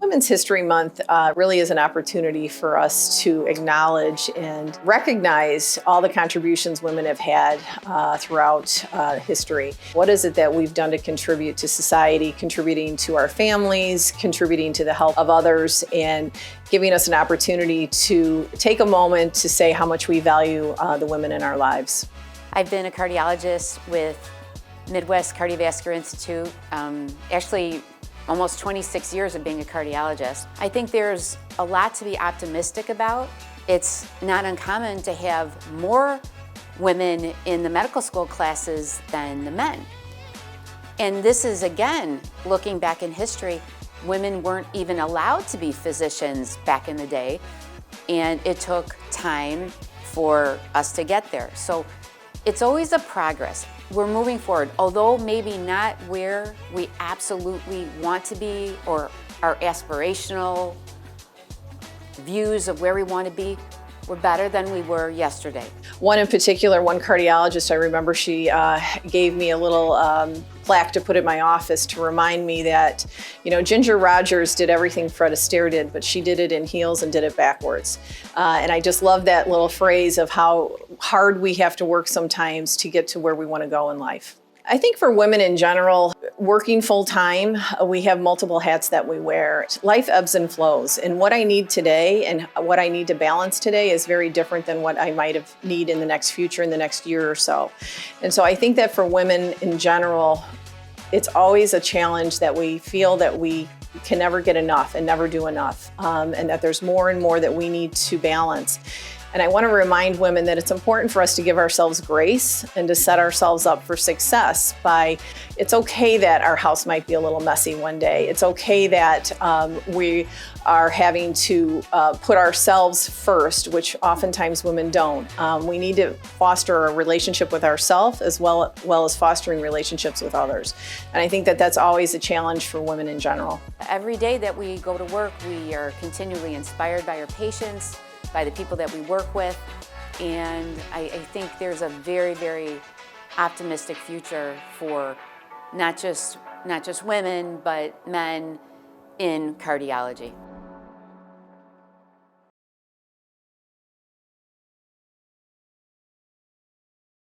Women's History Month really is an opportunity for us to acknowledge and recognize all the contributions women have had throughout history. What is it that we've done to contribute to society, contributing to our families, contributing to the health of others, and giving us an opportunity to take a moment to say how much we value the women in our lives. I've been a cardiologist with Midwest Cardiovascular Institute, actually almost 26 years of being a cardiologist. I think there's a lot to be optimistic about. It's not uncommon to have more women in the medical school classes than the men. And this is, again, looking back in history, women weren't even allowed to be physicians back in the day, and it took time for us to get there. So it's always a progress. We're moving forward, although maybe not where we absolutely want to be or our aspirational views of where we want to be. We're better than we were yesterday. One in particular, one cardiologist, I remember she gave me a little plaque to put in my office to remind me that, Ginger Rogers did everything Fred Astaire did, but she did it in heels and did it backwards. And I just love that little phrase of how hard we have to work sometimes to get to where we want to go in life. I think for women in general, working full time, we have multiple hats that we wear. Life ebbs and flows, and what I need today and what I need to balance today is very different than what I might have need in the next future, in the next year or so. And so I think that for women in general, it's always a challenge that we feel that we can never get enough and never do enough, and that there's more and more that we need to balance. And I want to remind women that it's important for us to give ourselves grace and to set ourselves up for success by, it's okay that our house might be a little messy one day. It's okay that we are having to put ourselves first, which oftentimes women don't. We need to foster a relationship with ourselves as well as fostering relationships with others. And I think that that's always a challenge for women in general. Every day that we go to work, we are continually inspired by our patients, by the people that we work with, and I think there's a very, very optimistic future for not just women, but men in cardiology.